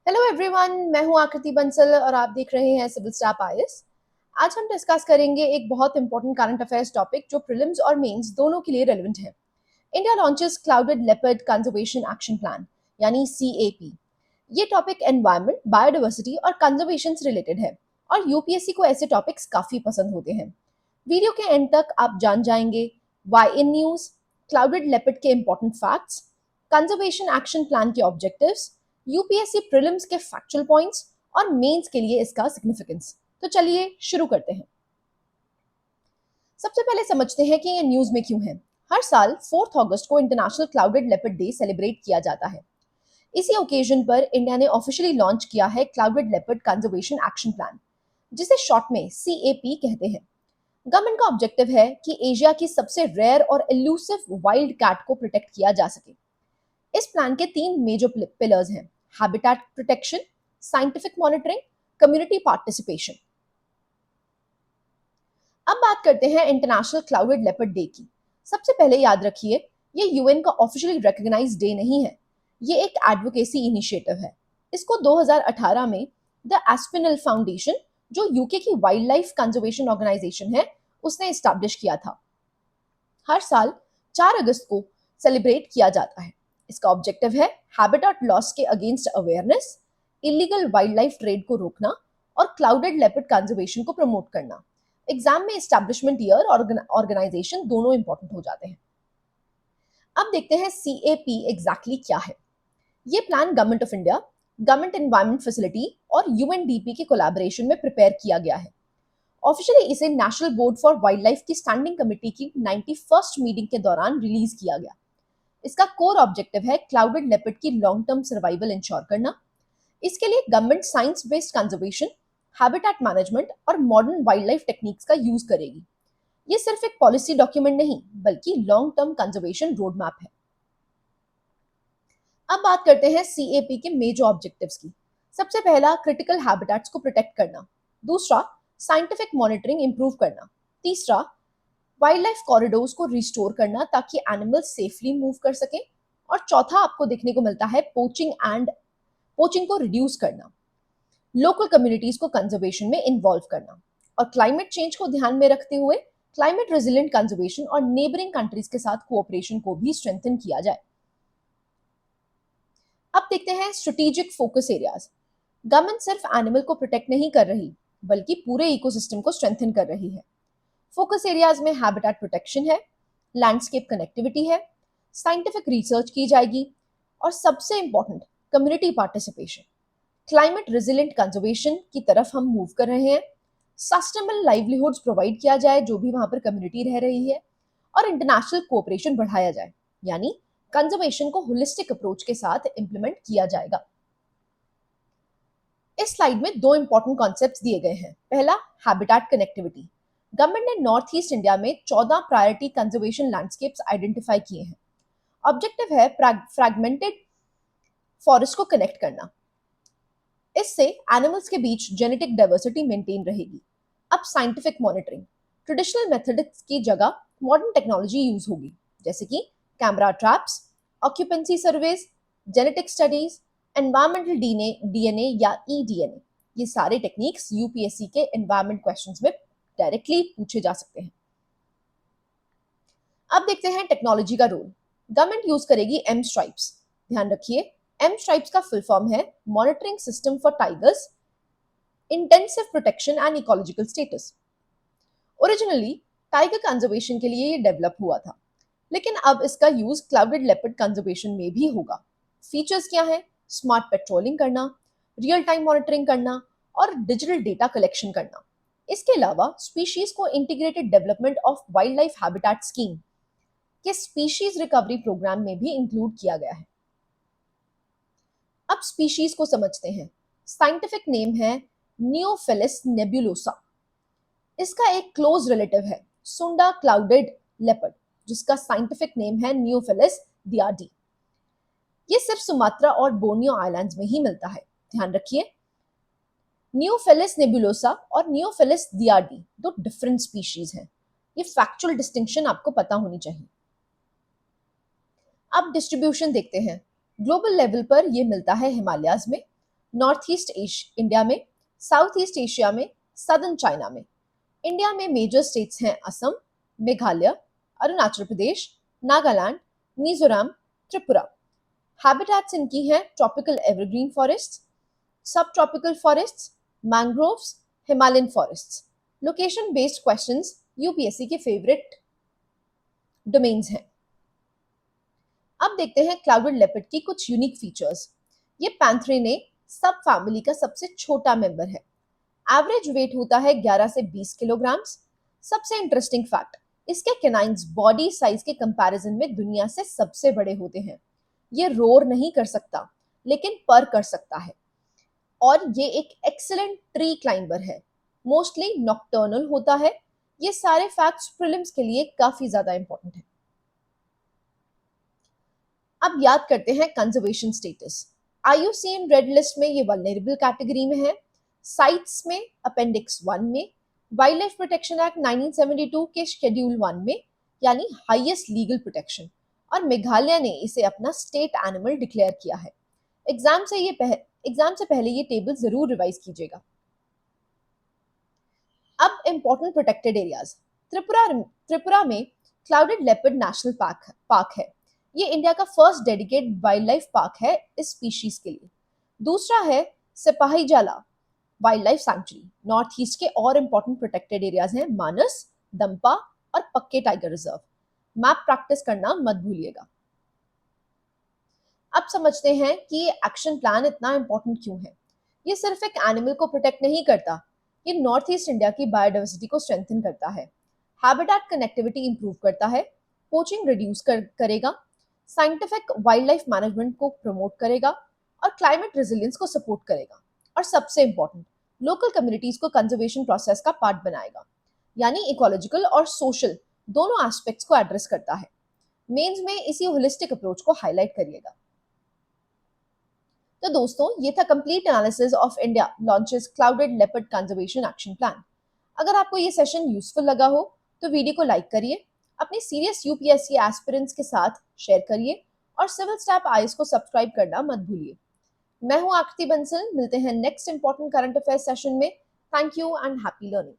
Hello everyone, मैं हूं आकृति बंसल और आप देख रहे हैं सिविल स्टाफ आईएएस। आज हम डिस्कस करेंगे एक बहुत इंपॉर्टेंट करंट अफेयर्स टॉपिक जो प्रीलिम्स और मेंस दोनों के लिए रेलेवेंट है। India launches clouded leopard conservation action plan यानी सीएपी। ये टॉपिक एनवायरनमेंट, बायोडाइवर्सिटी और कंजर्वेशन से रिलेटेड है और यूपीएससी को ऐसे टॉपिक्स काफी पसंद होते हैं। वीडियो के एंड तक आप जान जाएंगे why in news, clouded leopard के important facts, conservation action plan के ऑब्जेक्टिव्स, यूपीएससी प्रीलिम्स के फैक्चुअल पॉइंट्स और मेंस के लिए इसका सिग्निफिकेंस। तो चलिए शुरू करते हैं। सबसे पहले समझते हैं कि ये न्यूज में क्यों है। हर साल 4 अगस्त को international clouded leopard day celebrate किया जाता है। इसी ओकेजन पर इंडिया ने ऑफिशियली लॉन्च किया है clouded leopard conservation action plan, जिसे शॉर्ट में सीएपी कहते हैं। गवर्नमेंट का ऑब्जेक्टिव है कि एशिया की सबसे रेयर और एल्यूसिव वाइल्ड कैट को प्रोटेक्ट किया जा सके। इस प्लान के 3 मेजर पिलर्स हैं: habitat protection, scientific monitoring, community participation. अब बात करते हैं इंटरनेशनल क्लाउडेड लेपर्ड डे की। सबसे पहले याद रखिए, ये यूएन का ऑफिशियली रिकॉग्नाइज्ड डे नहीं है। ये एक एडवोकेसी इनिशिएटिव है। इसको 2018 में द एस्पिनल फाउंडेशन, जो यूके की वाइल्ड लाइफ कंजर्वेशन ऑर्गेनाइजेशन है, उसने एस्टैब्लिश किया था। हर साल 4 अगस्त को सेलिब्रेट किया जाता है। इसका ऑब्जेक्टिव है हैबिटेट लॉस के against awareness, illegal wild life trade को रोकना और क्लाउडेड लेपर्ड कंजर्वेशन को प्रमोट करना। एग्जाम में एस्टैब्लिशमेंट ईयर और ऑर्गेनाइजेशन दोनों इंपॉर्टेंट हो जाते हैं। अब देखते हैं सीएपी एग्जैक्टली क्या है। ये plan government of India, government environment facility और यूएनडीपी के कोलैबोरेशन में प्रिपेयर किया गया है। ऑफिशियली इसे national board for wild life की स्टैंडिंग कमेटी की 91st मीटिंग के दौरान रिलीज किया गया। इसका कोर ऑब्जेक्टिव है क्लाउडेड लेपर्ड की लॉन्ग टर्म सर्वाइवल इंश्योर करना। इसके लिए government science based conservation, habitat management और मॉडर्न वाइल्ड लाइफ टेक्निक्स का यूज करेगी। ये सिर्फ एक पॉलिसी डॉक्यूमेंट नहीं, बल्कि long term conservation road map है। अब बात करते हैं सीएपी के मेजर ऑब्जेक्टिव्स की। सबसे पहला, क्रिटिकल हैबिटेट्स को प्रोटेक्ट करना। दूसरा, साइंटिफिक मॉनिटरिंग इंप्रूव करना। तीसरा, वाइल्ड लाइफ कॉरिडोर्स को रिस्टोर करना ताकि एनिमल्स सेफली मूव कर सकें। और चौथा आपको देखने को मिलता है पोचिंग को रिड्यूस करना, लोकल कम्युनिटीज को कंजर्वेशन में इन्वॉल्व करना और क्लाइमेट चेंज को ध्यान में रखते हुए क्लाइमेट रेजिलिएंट कंजर्वेशन और नेबरिंग कंट्रीज के साथ कोऑपरेशन को भी स्ट्रेंथन किया जाए। अब देखते हैं स्ट्रेटेजिक फोकस एरियाज। गवर्नमेंट सिर्फ एनिमल को प्रोटेक्ट नहीं कर रही, बल्कि पूरे इकोसिस्टम को स्ट्रेंथन कर रही है। फोकस एरियाज में हैबिटेट प्रोटेक्शन है, लैंडस्केप कनेक्टिविटी है, साइंटिफिक रिसर्च की जाएगी और सबसे important, community participation. Climate resilient conservation की तरफ हम मूव कर रहे हैं। सस्टेनेबल लाइवलीहुड्स प्रोवाइड किया जाए जो भी वहां पर कम्युनिटी रह रही है, और इंटरनेशनल कोऑपरेशन बढ़ाया जाए, यानी कंजर्वेशन को होलिस्टिक अप्रोच के साथ इंप्लीमेंट किया जाएगा। इस स्लाइड में 2 इंपॉर्टेंट कॉन्सेप्ट्स दिए गए हैं। पहला, हैबिटेट कनेक्टिविटी। गवर्नमेंट ने नॉर्थ ईस्ट इंडिया में 14 प्रायोरिटी कंजर्वेशन लैंडस्केप्स आइडेंटिफाई किए हैं। ऑब्जेक्टिव है फ्रैगमेंटेड फॉरेस्ट को कनेक्ट करना। इससे एनिमल्स के बीच जेनेटिक डाइवर्सिटी मेंटेन रहेगी। अब साइंटिफिक मॉनिटरिंग। ट्रेडिशनल मेथड्स की जगह मॉडर्न टेक्नोलॉजी यूज होगी, जैसे कि camera traps, occupancy surveys, genetic studies, environmental DNA या ईडीएनए। ये सारे टेक्निक्स यूपीएससी के एनवायरमेंट क्वेश्चंस में डायरेक्टली पूछे जा सकते हैं। अब देखते हैं टेक्नोलॉजी का रोल। गवर्नमेंट यूज करेगी एम स्ट्राइप्स। ध्यान रखिए, एम स्ट्राइप्स का फुल फॉर्म है monitoring system for tigers, intensive protection and ecological status. Originally tiger conservation के लिए ये डेवलप हुआ था, लेकिन अब इसका यूज क्लाउडेड लेपर्ड कंजर्वेशन में भी होगा। फीचर्स क्या है? स्मार्ट पेट्रोलिंग करना, रियल टाइम मॉनिटरिंग करना और डिजिटल डेटा कलेक्शन करना। इसके अलावा स्पीशीज को integrated development of wild life habitat scheme के स्पीशीज रिकवरी प्रोग्राम में भी इंक्लूड किया गया है। अब स्पीशीज को समझते हैं। साइंटिफिक नेम है नियोफिलिस नेबुलोसा। इसका एक क्लोज रिलेटिव है सुंडा क्लाउडेड लेपर्ड, जिसका साइंटिफिक नेम है नियोफिलिस दियाडी। ये सिर्फ सुमात्रा और बोर्नियो आइलैंड्स में ही मिलता है। ध्यान रखिए, नियोफिलिस नेबुलोसा और नियोफिलिस दियाडी 2 डिफरेंट स्पीशीज हैं। ये फैक्चुअल डिस्टिंक्शन आपको पता होनी चाहिए। अब डिस्ट्रीब्यूशन देखते हैं। ग्लोबल लेवल पर ये मिलता है हिमालयाज में, नॉर्थ ईस्ट इंडिया में, साउथ ईस्ट एशिया में, सदर्न चाइना में। इंडिया में मेजर स्टेट्स हैं असम, मेघालय, अरुणाचल प्रदेश, नागालैंड, मिजोरम, त्रिपुरा। हैबिटेट्स इनकी हैं ट्रॉपिकल एवरग्रीन फॉरेस्ट, सब tropical forest, mangroves, Himalayan forest. Location based questions UPSC के फेवरेट डोमेन्स हैं। अब देखते हैं क्लाउडेड लेपर्ड की कुछ यूनिक फीचर्स। ये पैंथेरिने सब फैमिली का सबसे छोटा मेंबर है। एवरेज वेट होता है 11 से 20 किलोग्राम। सबसे इंटरेस्टिंग फैक्ट, इसके कैनाइन्स बॉडी साइज के कंपैरिजन में दुनिया से सबसे बड़े होते हैं। ये रोर नहीं कर सकता, लेकिन पर कर सकता है। और ये एक एक्सीलेंट ट्री क्लाइंबर है। मोस्टली नॉक्टर्नल होता है। ये सारे फैक्ट्स प्रीलिम्स के लिए काफी ज्यादा इंपॉर्टेंट है। अब याद करते हैं conservation status. IUCN red list में ये वल्नरेबल कैटेगरी में है, साइट्स में अपेंडिक्स 1 में, वाइल्ड लाइफ प्रोटेक्शन एक्ट 1972 के शेड्यूल 1 में, यानी हाईएस्ट लीगल प्रोटेक्शन, और मेघालय ने इसे अपना स्टेट एनिमल डिक्लेयर किया है। एग्जाम से पहले ये टेबल जरूर रिवाइज कीजिएगा। अब इंपॉर्टेंट प्रोटेक्टेड एरियाज। त्रिपुरा में क्लाउडेड लेपर्ड नेशनल पार्क है। ये इंडिया का first dedicated wild life park है इस स्पीशीज के लिए। दूसरा है Sepahijala wild life sanctuary. North east के और इंपॉर्टेंट प्रोटेक्टेड एरियाज हैं मानस, दंपा और पक्के टाइगर रिजर्व। मैप प्रैक्टिस करना मत भूलिएगा। अब समझते हैं कि ये एक्शन प्लान इतना इंपॉर्टेंट क्यों है। ये सिर्फ एक एनिमल को प्रोटेक्ट नहीं करता, ये नॉर्थ ईस्ट इंडिया की बायोडाइवर्सिटी को स्ट्रेंथन करता है, हैबिटेट कनेक्टिविटी इंप्रूव करता है, पोचिंग रिड्यूस करेगा, साइंटिफिक वाइल्ड लाइफ मैनेजमेंट को प्रमोट करेगा और क्लाइमेट रेजिलियंस को सपोर्ट करेगा, और सबसे इंपॉर्टेंट, लोकल कम्युनिटीज को कंजर्वेशन प्रोसेस का पार्ट बनाएगा, यानी इकोलॉजिकल और सोशल दोनों एस्पेक्ट्स को एड्रेस करता है। मेंस में इसी होलिस्टिक अप्रोच को हाईलाइट करिएगा। तो दोस्तों, ये था complete analysis of India launches clouded leopard conservation action plan. अगर आपको ये सेशन यूजफुल लगा हो तो वीडियो को लाइक करिए, अपने सीरियस यूपीएससी एस्पिरेंट्स के साथ शेयर करिए और सिविल स्टैप आईएएस को सब्सक्राइब करना मत भूलिए। मैं हूं आकृति बंसल, मिलते हैं next important current affairs session में। Thank you and happy learning.